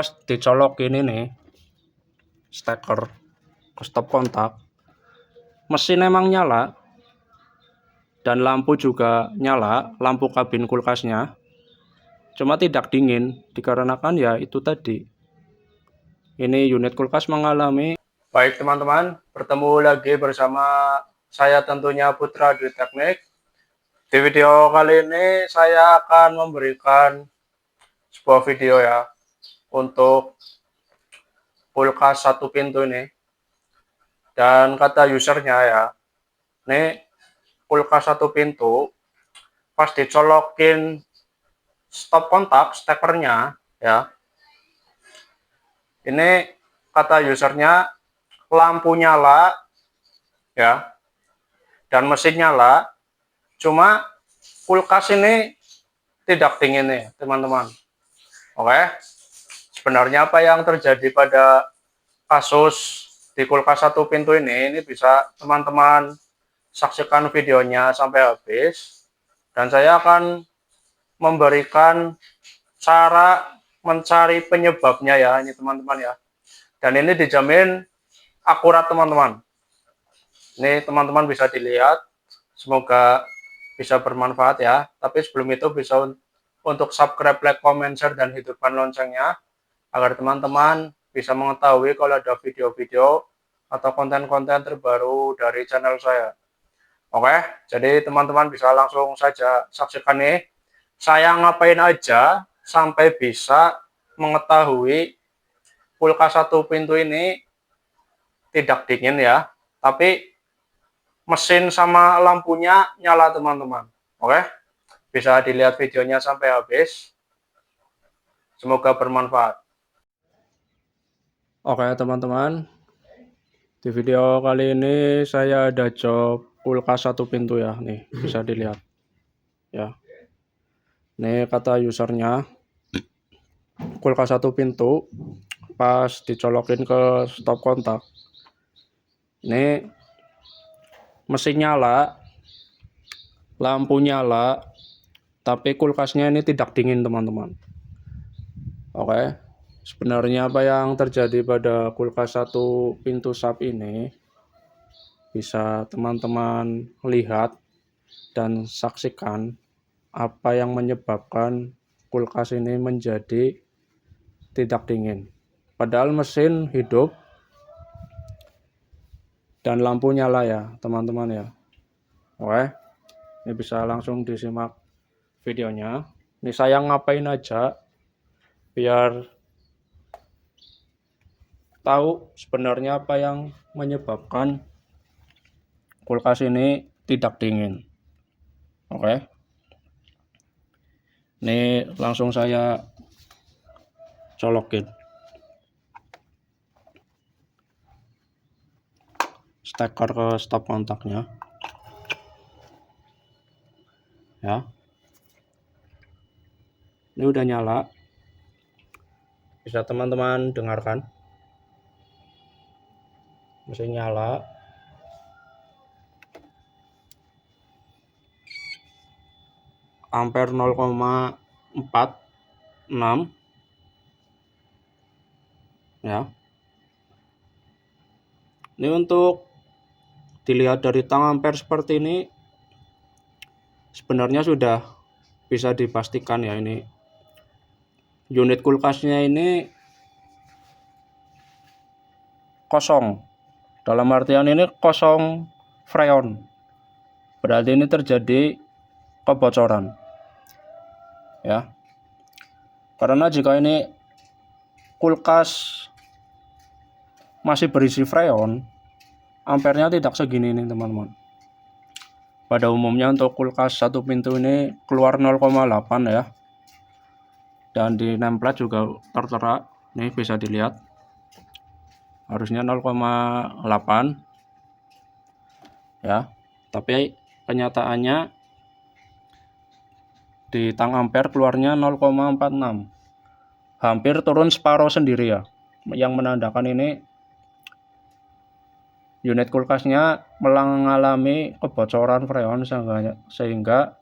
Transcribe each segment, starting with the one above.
Pas dicolokin ini steker ke stop kontak, mesin emang nyala dan lampu juga nyala, lampu kabin kulkasnya, cuma tidak dingin dikarenakan ya itu tadi, ini unit kulkas mengalami. Baik teman-teman, bertemu lagi bersama saya tentunya Putra Dwi Teknik. Di video kali ini saya akan memberikan sebuah video ya untuk kulkas satu pintu ini, dan kata usernya ya, ini kulkas satu pintu pas dicolokin stop kontak stekernya ya, ini kata usernya lampu nyala ya dan mesin nyala, cuma kulkas ini tidak dingin nih teman-teman. Oke, sebenarnya apa yang terjadi pada kasus di kulkas satu pintu ini bisa teman-teman saksikan videonya sampai habis, dan saya akan memberikan cara mencari penyebabnya ya ini teman-teman ya, dan ini dijamin akurat teman-teman. Ini teman-teman bisa dilihat, semoga bisa bermanfaat ya. Tapi sebelum itu bisa untuk subscribe, like, comment, share, dan hidupkan loncengnya agar teman-teman bisa mengetahui kalau ada video-video atau konten-konten terbaru dari channel saya. Oke, jadi teman-teman bisa langsung saja saksikan nih saya ngapain aja sampai bisa mengetahui kulkas satu pintu ini tidak dingin ya, tapi mesin sama lampunya nyala teman-teman. Oke, bisa dilihat videonya sampai habis, semoga bermanfaat. Oke teman-teman, di video kali ini saya ada job kulkas satu pintu ya, nih bisa dilihat ya. Ini kata usernya, kulkas satu pintu pas dicolokin ke stop kontak, ini mesin nyala, lampu nyala, tapi kulkasnya ini tidak dingin teman-teman. Oke, sebenarnya apa yang terjadi pada kulkas satu pintu sub ini bisa teman-teman lihat dan saksikan apa yang menyebabkan kulkas ini menjadi tidak dingin. Padahal mesin hidup dan lampu nyala ya teman-teman ya. Oke, ini bisa langsung disimak videonya. Ini saya ngapain aja biar tahu sebenarnya apa yang menyebabkan kulkas ini tidak dingin. Oke, ini langsung saya colokin steker ke stop kontaknya ya. Ini udah nyala, bisa teman-teman dengarkan, mesin nyala, ampere 0,46 ya. Ini untuk dilihat dari tang ampere seperti ini sebenarnya sudah bisa dipastikan ya, ini unit kulkasnya ini kosong, dalam artian ini kosong freon, berarti ini terjadi kebocoran ya. Karena jika ini kulkas masih berisi freon, ampernya tidak segini nih teman-teman. Pada umumnya untuk kulkas satu pintu ini keluar 0,8 ya, dan di nameplate juga tertera, nih bisa dilihat harusnya 0,8 ya, tapi kenyataannya di tang ampere keluarnya 0,46, hampir turun separuh sendiri ya, yang menandakan ini unit kulkasnya mengalami kebocoran freon sehingga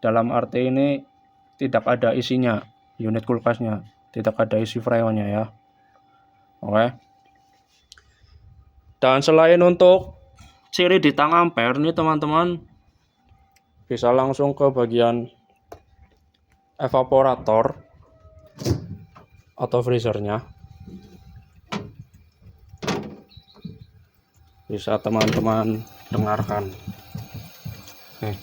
dalam arti ini tidak ada isinya unit kulkasnya. tidak ada isi freonnya ya. Oke. Dan selain untuk ciri di tang ampere nih teman-teman, bisa langsung ke bagian evaporator atau freezernya. Bisa teman-teman dengarkan. Nih.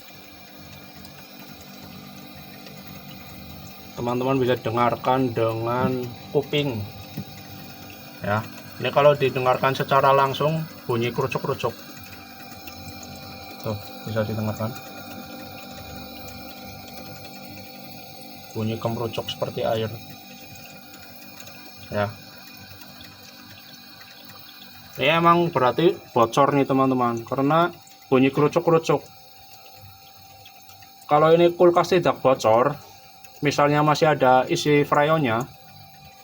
Teman-teman bisa dengarkan dengan kuping. Ya. Ini kalau didengarkan secara langsung bunyi kerucuk-kerucuk. Tuh, bisa didengarkan. Bunyi kemerucuk seperti air. Ya. Ini emang berarti bocor nih teman-teman, karena bunyi kerucuk-kerucuk. Kalau ini kulkas tidak bocor, misalnya masih ada isi freonnya,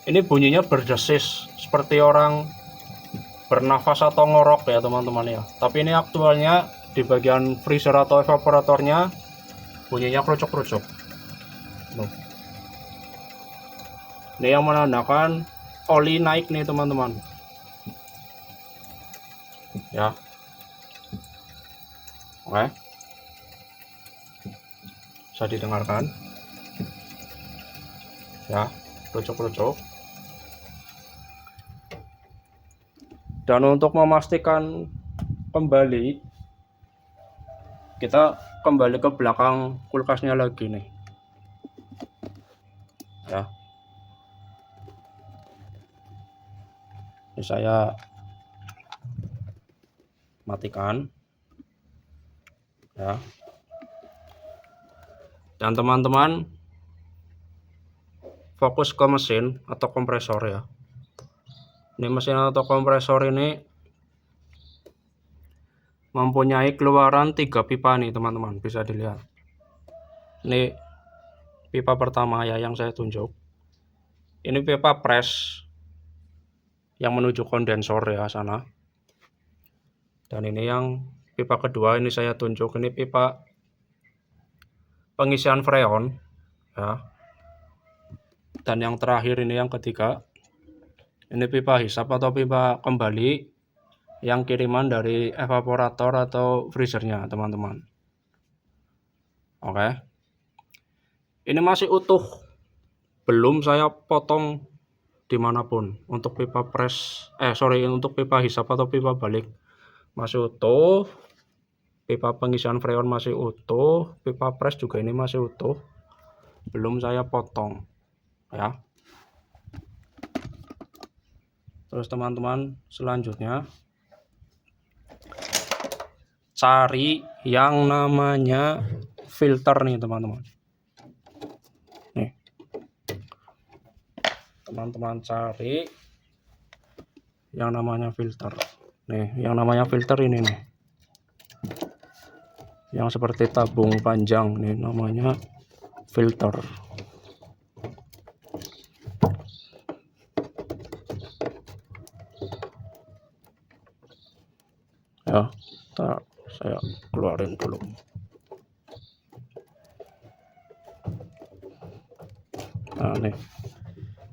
ini bunyinya berdesis seperti orang bernafas atau ngorok ya teman-teman ya. Tapi ini aktualnya di bagian freezer atau evaporatornya bunyinya kerucuk-kerucuk. Ini yang menandakan oli naik nih teman-teman. Ya. Oke. Bisa didengarkan. Ya, kerucuk-kerucuk. Dan untuk memastikan kembali, kita kembali ke belakang kulkasnya lagi nih. Ya. Ini saya matikan. Ya. Dan teman-teman fokus ke mesin atau kompresor ya. Ini mesin atau kompresor ini mempunyai keluaran 3 pipa nih teman-teman, bisa dilihat. Ini pipa pertama ya yang saya tunjuk. Ini pipa press yang menuju kondensor ya sana. Dan ini yang pipa kedua ini saya tunjuk, ini pipa pengisian freon ya. Dan yang terakhir ini yang ketiga, ini pipa hisap atau pipa kembali yang kiriman dari evaporator atau freezernya teman-teman. Oke. Ini masih utuh, belum saya potong dimanapun. Untuk pipa press, untuk pipa hisap atau pipa balik masih utuh, pipa pengisian freon masih utuh, pipa press juga ini masih utuh, belum saya potong ya. Terus teman-teman selanjutnya cari yang namanya filter nih teman-teman. Nih teman-teman cari yang namanya filter. Nih yang namanya filter ini nih, yang seperti tabung panjang nih namanya filter. Ya, saya keluarin dulu. Nah nih,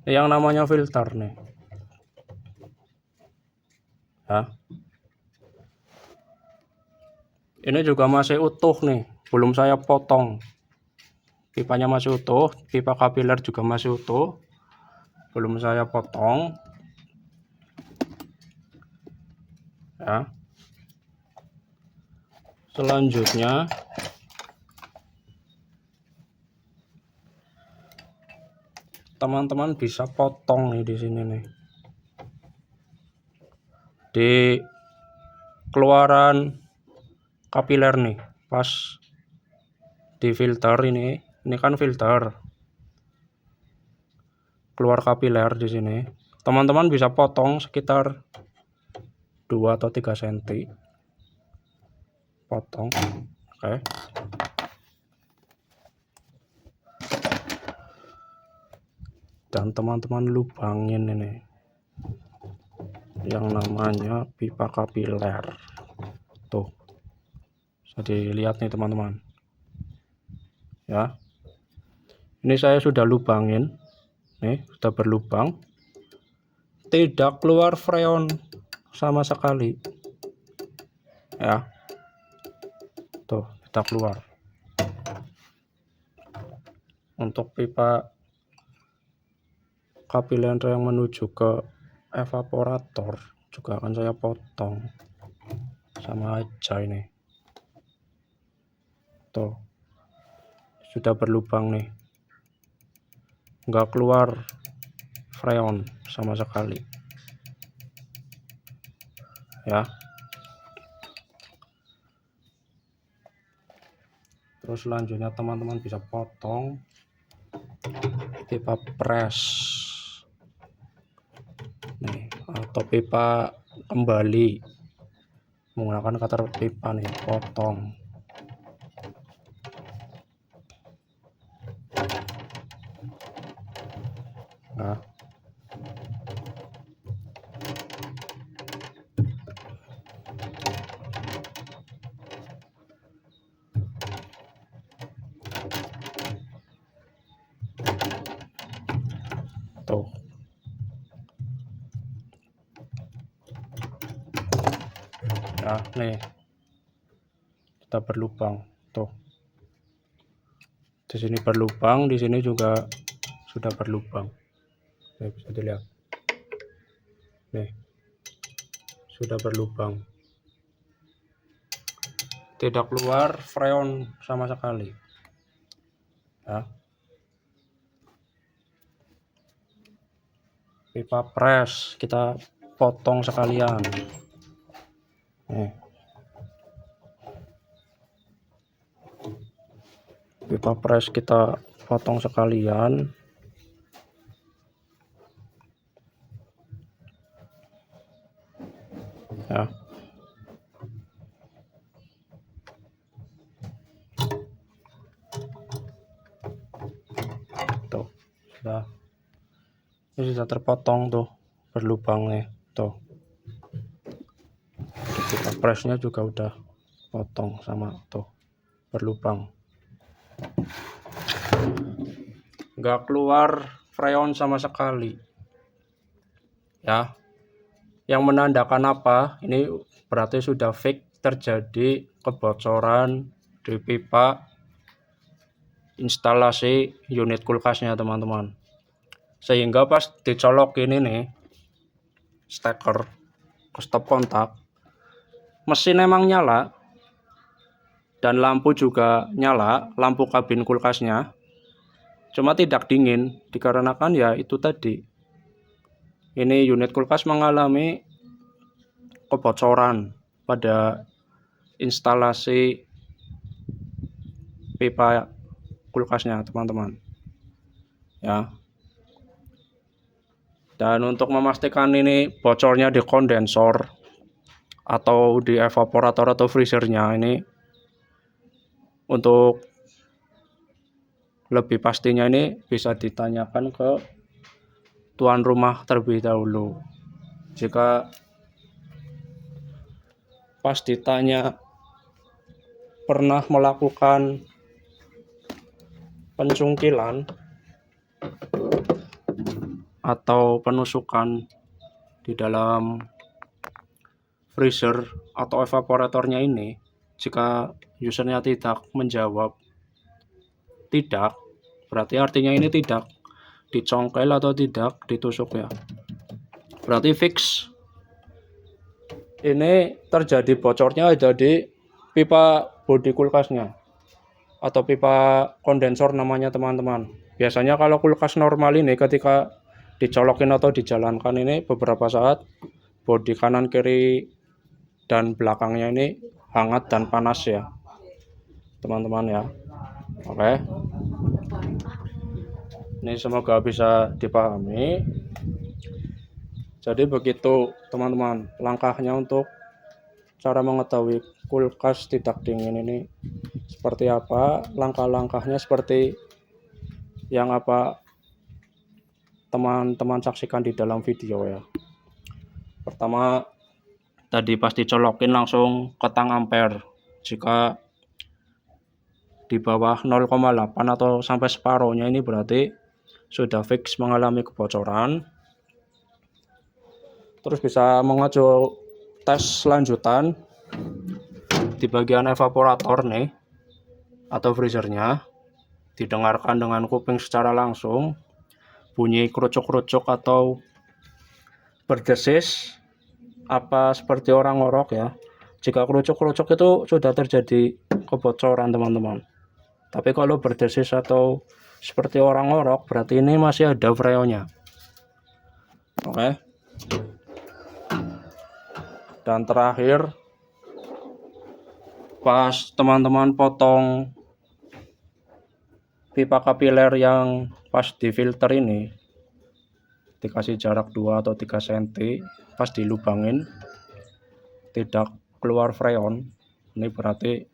yang namanya filter nih ya. Ini juga masih utuh nih, belum saya potong. Pipanya masih utuh, pipa kapiler juga masih utuh, belum saya potong ya. Selanjutnya teman-teman bisa potong nih di sini nih, di keluaran kapiler nih, pas di filter ini kan filter, keluar kapiler di sini. Teman-teman bisa potong sekitar 2 atau 3 cm. Potong. Oke. Dan teman-teman lubangin ini yang namanya pipa kapiler. Tuh. Bisa dilihat nih teman-teman. Ya. Ini saya sudah lubangin. nih sudah berlubang, tidak keluar freon sama sekali ya, tuh tidak keluar. Untuk pipa kapilender yang menuju ke evaporator juga akan saya potong, sama aja ini, tuh sudah berlubang nih, nggak keluar freon sama sekali ya. Terus selanjutnya teman-teman bisa potong pipa pres nih, atau pipa kembali menggunakan cutter pipa nih, potong. Nah, tuh ya, nih kita berlubang, tuh di sini berlubang, di sini juga sudah berlubang, nih bisa dilihat nih, sudah berlubang, tidak keluar freon sama sekali ya. Pipa pres kita potong sekalian nih, pipa pres kita potong sekalian ya. Tuh sudah, ini sudah terpotong tuh berlubangnya, tuh pipa presnya juga udah potong sama tuh berlubang, nggak keluar freon sama sekali ya. Yang menandakan apa? Ini berarti sudah fix terjadi kebocoran di pipa instalasi unit kulkasnya teman-teman, sehingga pas dicolok ini nih steker ke stop kontak, mesin emang nyala dan lampu juga nyala, lampu kabin kulkasnya, cuma tidak dingin dikarenakan ya itu tadi, ini unit kulkas mengalami kebocoran pada instalasi pipa kulkasnya teman-teman ya. Dan untuk memastikan ini bocornya di kondensor atau di evaporator atau freezernya, ini untuk lebih pastinya ini bisa ditanyakan ke tuan rumah terlebih dahulu. Jika pas ditanya pernah melakukan pencungkilan atau penusukan di dalam freezer atau evaporatornya ini, jika usernya tidak menjawab tidak, berarti artinya ini tidak dicongkel atau tidak ditusuk ya, berarti fix ini terjadi bocornya ada di pipa bodi kulkasnya atau pipa kondensor namanya teman-teman. Biasanya kalau kulkas normal ini ketika dicolokin atau dijalankan ini beberapa saat, bodi kanan kiri dan belakangnya ini hangat dan panas ya teman-teman ya. Oke, ini semoga bisa dipahami. Jadi begitu teman-teman langkahnya untuk cara mengetahui kulkas tidak dingin ini seperti apa, langkah-langkahnya seperti yang apa teman-teman saksikan di dalam video ya. Pertama tadi pasti colokin langsung ke tang ampere, jika di bawah 0,8 atau sampai separuhnya ini berarti sudah fix mengalami kebocoran. Terus bisa mengacu tes lanjutan di bagian evaporator nih atau freezernya, didengarkan dengan kuping secara langsung, bunyi kerucuk-kerucuk atau berdesis apa seperti orang ngorok ya. Jika kerucuk-kerucuk itu sudah terjadi kebocoran teman-teman. Tapi kalau berdesis atau seperti orang ngorok berarti ini masih ada freonnya. Oke. Dan terakhir, pas teman-teman potong pipa kapiler yang pas di filter ini, dikasih jarak 2 atau 3 cm, pas dilubangin tidak keluar freon, ini berarti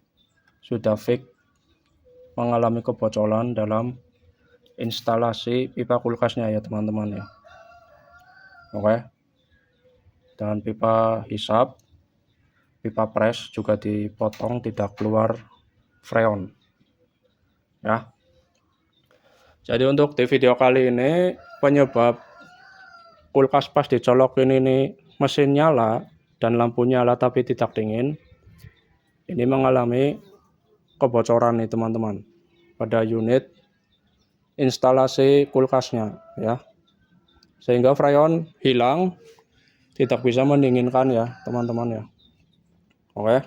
sudah fix mengalami kebocoran dalam instalasi pipa kulkasnya ya teman-teman ya. Oke. Dan pipa hisap, pipa pres juga dipotong tidak keluar freon ya. Jadi untuk di video kali ini penyebab kulkas pas dicolokin ini mesin nyala dan lampu nyala tapi tidak dingin, ini mengalami kebocoran nih teman-teman pada unit instalasi kulkasnya ya, sehingga freon hilang, tidak bisa mendinginkan ya teman-teman ya. Oke,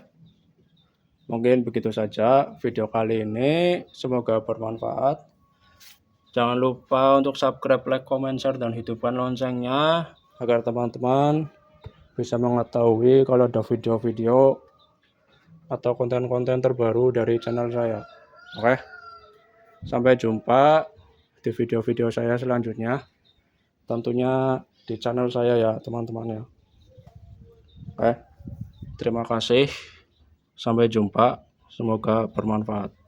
mungkin begitu saja video kali ini, semoga bermanfaat. Jangan lupa untuk subscribe, like, comment, share, dan hidupkan loncengnya agar teman-teman bisa mengetahui kalau ada video-video atau konten-konten terbaru dari channel saya. Oke, sampai jumpa di video-video saya selanjutnya, tentunya di channel saya ya teman-teman ya. Oke, terima kasih, sampai jumpa, semoga bermanfaat.